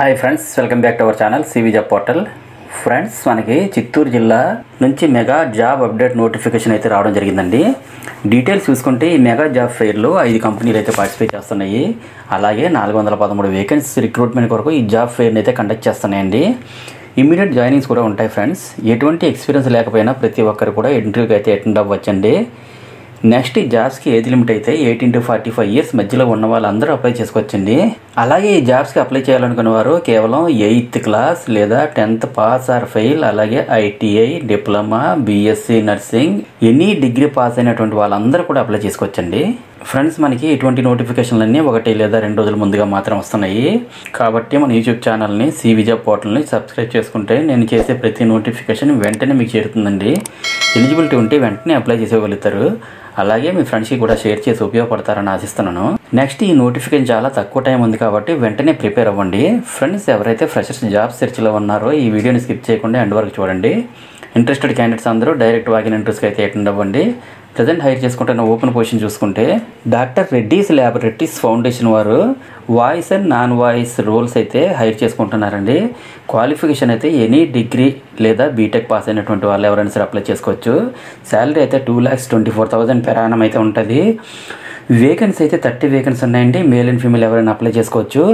Hi friends, welcome back to our channel CV job portal. Friends, మనకి చిత్తూరు జిల్లా నుంచి mega job update notification అయితే రావడం జరిగిందండి. డీటెయిల్స్ చూసుకుంటే ఈ మెగా జాబ్ ఫెయిర్లో 5 కంపెనీలు అయితే పార్టిసిపేట్ చేస్తున్నాయి. అలాగే 413 వేకెన్సీ రిక్రూట్మెంట్ కొరకు ఈ జాబ్ ఫెయిర్ని అయితే కండక్ట్ చేస్తున్నాయండి. ఇమీడియట్ జాయినింగ్స్ కూడా ఉంటాయి ఫ్రెండ్స్. ఎటువంటి ఎక్స్పీరియన్స్ లేకపోయినా ప్రతి ఒక్కరు కూడా ఇంటర్వ్యూకి అయితే అటెండ్ అవ్వచ్చండి. నెక్స్ట్ ఈ జాబ్స్కి ఏజ్ లిమిట్ అయితే 18 to 45 ఇయర్స్ మధ్యలో ఉన్న వాళ్ళందరూ అప్లై చేసుకోవచ్చండి. అలాగే ఈ జాబ్స్కి అప్లై చేయాలనుకున్న వారు కేవలం 8th క్లాస్ లేదా 10th పాస్ ఆర్ ఫెయిల్, అలాగే ITI, diploma, BSc nursing, any degree pass అయినటువంటి వాళ్ళందరూ కూడా అప్లై చేసుకోవచ్చండి. ఫ్రెండ్స్, మనకి ఇటువంటి నోటిఫికేషన్లన్నీ 1 లేదా 2 రోజుల ముందుగా మాత్రం వస్తున్నాయి. కాబట్టి మన యూట్యూబ్ ఛానల్ని సివి జాబ్ పోర్టల్ని సబ్స్క్రైబ్ చేసుకుంటే నేను చేసే ప్రతి నోటిఫికేషన్ వెంటనే మీకు చేరుతుందండి. ఎలిజిబిలిటీ ఉంటే వెంటనే అప్లై చేసేయగలుగుతారు. అలాగే మీ ఫ్రెండ్స్కి కూడా షేర్ చేసి ఉపయోగపడతారని ఆశిస్తున్నాను. నెక్స్ట్, ఈ నోటిఫికేషన్ చాలా తక్కువ టైం ఉంది కాబట్టి వెంటనే ప్రిపేర్ అవ్వండి. ఫ్రెండ్స్, ఎవరైతే ఫ్రెషర్స్ జాబ్ సెర్చ్లో ఉన్నారో ఈ వీడియోని స్కిప్ చేయకుండా ఎండ్ వరకు చూడండి. ఇంట్రెస్టెడ్ క్యాండిడేట్స్ అందరూ డైరెక్ట్ వాకిన్ ఇంటర్వ్యూస్కి అయితే అటెండ్ అవ్వండి. ప్రజెంట్ హైర్ చేసుకుంటున్న ఓపెన్ పొజిషన్ చూసుకుంటే డాక్టర్ రెడ్డీస్ ల్యాబొరేటరీస్ ఫౌండేషన్ వారు voice and non voice roles అయితే హైర్ చేసుకుంటున్నారండి. క్వాలిఫికేషన్ అయితే ఎనీ డిగ్రీ లేదా బీటెక్ పాస్ అయినటువంటి వాళ్ళు ఎవరైనా సరే అప్లై చేసుకోవచ్చు. శాలరీ అయితే 2,24,000 per annum అయితే ఉంటుంది. వేకెన్సీ అయితే 30 వేకెన్సీ ఉన్నాయండి. మేల్ అండ్ ఫీమేల్ ఎవరైనా అప్లై చేసుకోవచ్చు.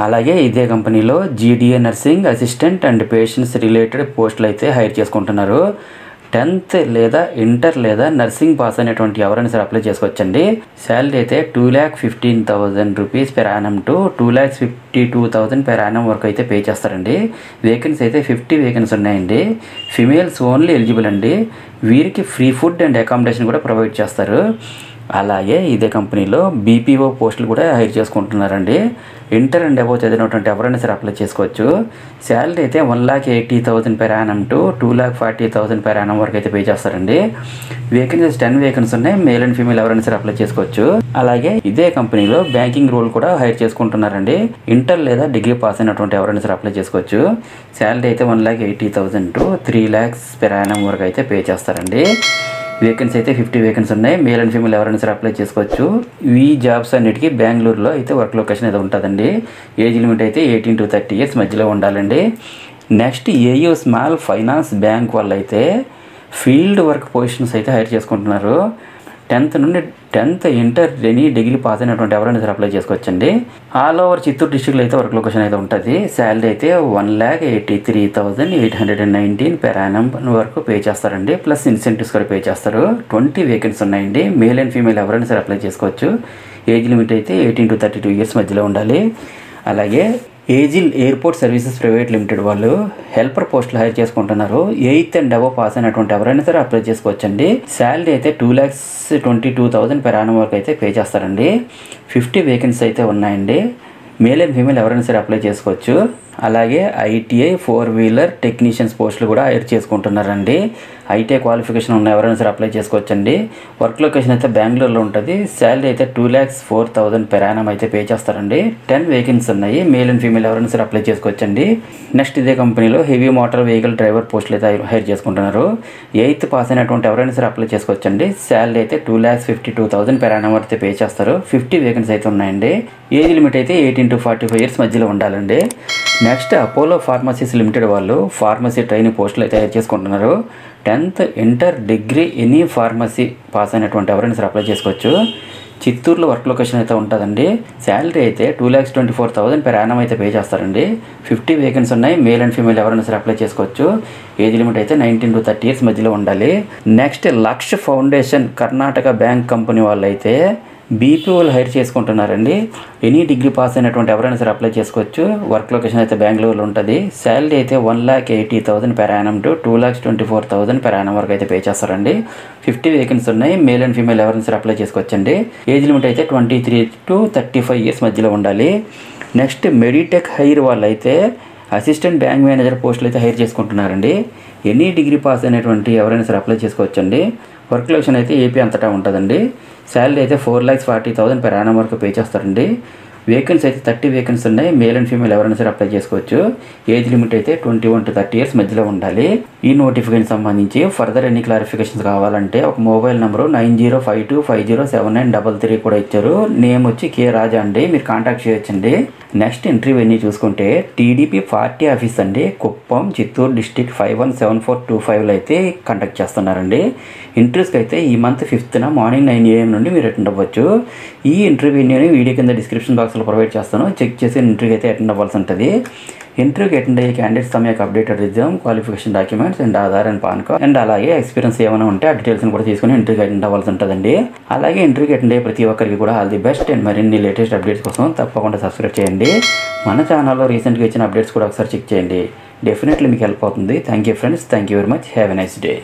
అలాగే ఇదే కంపెనీలో GDA nursing assistant and patients related పోస్టులు అయితే హైర్ చేసుకుంటున్నారు. 10th లేదా ఇంటర్ లేదా నర్సింగ్ పాస్ అనేటువంటి ఎవరైనా సరే అప్లై చేసుకోవచ్చండి. శాలరీ అయితే 2,15,000 rupees per annum to 2,52,000 per annum వరకు అయితే పే చేస్తారండి. వేకెన్సీ అయితే 50 వేకెన్సీ ఉన్నాయండి. ఫిమేల్స్ ఓన్లీ ఎలిజిబుల్ అండి. వీరికి ఫ్రీ ఫుడ్ అండ్ అకామిడేషన్ కూడా ప్రొవైడ్ చేస్తారు. అలాగే ఇదే కంపెనీలో బీపీఓ పోస్టులు కూడా హైర్ చేసుకుంటున్నారండి. ఇంటర్ అండ్ అబోవ్ చదివినటువంటి ఎవరైనా సరే అప్లై చేసుకోవచ్చు. శాలరీ అయితే 1,80,000 per annum to 2,40,000 per annum వరకు అయితే పే చేస్తారండి. వేకెన్సీస్ 10 వేకెన్సీ ఉన్నాయి. మేల్ అండ్ ఫీమేల్ ఎవరైనా సరే అప్లై చేసుకోవచ్చు. అలాగే ఇదే కంపెనీలో బ్యాంకింగ్ రోల్ కూడా హైర్ చేసుకుంటున్నారండి. ఇంటర్ లేదా డిగ్రీ పాస్ అయినటువంటి ఎవరైనా సరే అప్లై చేసుకోవచ్చు. శాలరీ అయితే 1,80,000 to 3 lakhs per annum వరకు అయితే పే చేస్తారండి. వేకెన్సీ అయితే 50 వేకెన్సీ ఉన్నాయి. మేల్ అండ్ ఫీమేల్ ఎవరైనా సరే అప్లై చేసుకోవచ్చు. ఈ జాబ్స్ అన్నిటికీ బెంగళూరులో అయితే వర్క్ లొకేషన్ అయితే ఉంటుందండి. ఏజ్ లిమిట్ అయితే 18 to 30 ఇయర్స్ మధ్యలో ఉండాలండి. Next, AU small finance bank వాళ్ళు అయితే ఫీల్డ్ వర్క్ పొజిషన్స్ అయితే హైర్ చేసుకుంటున్నారు. 10th inter any degree pass అయినటువంటి ఎవరైనా సరే అప్లై చేసుకోవచ్చండి. ఆల్ ఓవర్ చిత్తూరు డిస్ట్రిక్ట్లో అయితే వర్క్ లొకేషన్ అయితే ఉంటుంది. శాలరీ అయితే 1,83,819 per annum వరకు పే చేస్తారండి. ప్లస్ ఇన్సెంటివ్స్ కూడా పే చేస్తారు. 20 వేకెన్సీ ఉన్నాయండి. మేల్ అండ్ ఫీమేల్ ఎవరైనా సరే అప్లై చేసుకోవచ్చు. ఏజ్ లిమిట్ అయితే 18 to 32 ఇయర్స్ మధ్యలో ఉండాలి. అలాగే Ezhil airport services private limited వాళ్ళు హెల్పర్ పోస్టులు హైర్ చేసుకుంటున్నారు. 8th and above పాస్ అయినటువంటి ఎవరైనా సరే అప్లై చేసుకోవచ్చండి. శాలరీ అయితే 2,22,000 per annum వరకు అయితే పే చేస్తారండి. 50 వేకెన్సీ అయితే ఉన్నాయండి. మేల్ అండ్ ఫీమేల్ ఎవరైనా సరే అప్లై చేసుకోవచ్చు. అలాగే ఐటీఐ 4-wheeler టెక్నీషియన్స్ పోస్టులు కూడా హైర్ చేసుకుంటున్నారండి. ఐటీఐ క్వాలిఫికేషన్ ఉన్న ఎవరైనా సరే అప్లై చేసుకోవచ్చండి. వర్క్ లొకేషన్ అయితే బెంగళూరులో ఉంటుంది. శాలరీ అయితే 2,04,000 per annum అయితే పే చేస్తారండి. 10 వేకెన్సీ ఉన్నాయి. మేల్ అండ్ ఫీమేల్ ఎవరైనా సరే అప్లై చేసుకోవచ్చండి. నెక్స్ట్, ఇదే కంపెనీలో హెవీ మోటార్ వెహికల్ డ్రైవర్ పోస్టులు అయితే హైర్ చేసుకుంటున్నారు. 8th పాస్ అయినటువంటి ఎవరైనా సరే అప్లై చేసుకోవచ్చండి. శాలరీ అయితే 2,52,000 per annum అయితే పే చేస్తారు. 50 వేకెన్సీ అయితే ఉన్నాయండి. ఏజ్ లిమిట్ అయితే 18 to 45 ఇయర్స్ మధ్యలో ఉండాలండి. నెక్స్ట్, అపోలో ఫార్మసీస్ లిమిటెడ్ వాళ్ళు ఫార్మసీ ట్రైనింగ్ పోస్టులు అయితే తయారు చేసుకుంటున్నారు. 10th inter degree any pharmacy pass అయినటువంటి ఎవరైనా సరే అప్లై చేసుకోవచ్చు. చిత్తూరులో వర్క్ లొకేషన్ అయితే ఉంటుందండి. శాలరీ అయితే 2,24,000 per annum అయితే పే చేస్తారండి. 50 వేకెన్సీ ఉన్నాయి. మేల్ అండ్ ఫీమేల్ ఎవరైనా సరే అప్లై చేసుకోవచ్చు. ఏజ్ లిమిట్ అయితే 19 to 30 ఇయర్స్ మధ్యలో ఉండాలి. నెక్స్ట్, లక్ష ఫౌండేషన్ కర్ణాటక బ్యాంక్ కంపెనీ వాళ్ళు అయితే బీపీఓలు హైర్ చేసుకుంటున్నారండి. ఎనీ డిగ్రీ పాస్ అయినటువంటి ఎవరైనా సరే అప్లై చేసుకోవచ్చు. వర్క్ లొకేషన్ అయితే బెంగళూరులో ఉంటుంది. శాలరీ అయితే 1,80,000 per annum to 2,24,000 per annum వరకు అయితే పే చేస్తారండి. 50 వేకెన్సీ ఉన్నాయి. మేల్ అండ్ ఫీమేల్ ఎవరైనా సరే అప్లై చేసుకోవచ్చండి. ఏజ్ లిమిట్ అయితే 23 to 35 ఇయర్స్ మధ్యలో ఉండాలి. నెక్స్ట్, మెడిటెక్ హైర్ వాళ్ళు అయితే అసిస్టెంట్ బ్యాంక్ మేనేజర్ పోస్టులు అయితే హైర్ చేసుకుంటున్నారండి. ఎనీ డిగ్రీ పాస్ అయినటువంటి ఎవరైనా సరే అప్లై చేసుకోవచ్చండి. వర్క్ లొకేషన్ అయితే ఏపీ అంతటా ఉంటుందండి. శాలరీ అయితే 4,40,000 per annum వరకు పే చేస్తారండి. వేకెన్సీ అయితే 30 వేకెన్సీ ఉన్నాయి. మేల్ అండ్ ఫీమేల్ ఎవరైనా సరే అప్లై చేసుకోవచ్చు. ఏజ్ లిమిట్ అయితే 21 to 30 years మధ్యలో ఉండాలి. ఈ నోటిఫికేషన్ సంబంధించి ఫర్దర్ ఎన్ని క్లారిఫికేషన్స్ కావాలంటే ఒక మొబైల్ నెంబరు 9052507933 కూడా ఇచ్చారు. నేమ్ వచ్చి కే రాజా అండి, మీరు కాంటాక్ట్ చేయొచ్చండి. నెక్స్ట్ ఇంటర్వ్యూ అన్ని చూసుకుంటే టీడీపీ పార్టీ ఆఫీస్ అండి, కుప్పం, చిత్తూరు డిస్టిక్ 517425లో అయితే కండక్ట్ చేస్తున్నారండి. ఇంటర్వ్యూస్కి అయితే ఈ మంత్ 5th మార్నింగ్ 9 AM నుండి మీరు అటెండ్ అవ్వచ్చు. ఈ ఇంటర్వ్యూని వీడియో కింద డిస్క్రిప్షన్ బాక్స్లో ప్రొవైడ్ చేస్తాను, చెక్ చేసి ఇంటర్వ్యూ అయితే అటెండ్ అవ్వాల్సి ఉంటుంది. ఇంటర్వ్యూకి అటెండ్ అయ్యే క్యాండిడేట్స్ తమ యొక్క updated resume, qualification documents and Aadhaar and pan card and అలాగే ఎక్స్పీరియన్స్ ఏమైనా ఉంటే ఆ డీటెయిల్స్ని కూడా తీసుకుని ఇంటర్వ్యూకి అటెండ్ అవ్వాల్సి ఉంటుందండి. అలాగే ఇంటర్వ్యూకి అటెండ్ అయ్యే ప్రతి ఒక్కరికి కూడా ఆల్ ది బెస్ట్ అండ్ మరిన్ని లేటెస్ట్ అప్డేట్స్ కోసం తప్పకుండా సబ్స్క్రైబ్ చేయండి. మన ఛానల్లో రీసెంట్గా ఇచ్చిన అప్డేట్స్ కూడా ఒకసారి చెక్ చేయండి. డెఫినెట్లీ మీకు హెల్ప్ అవుతుంది. Thank you friends, thank you very much, have a nice day.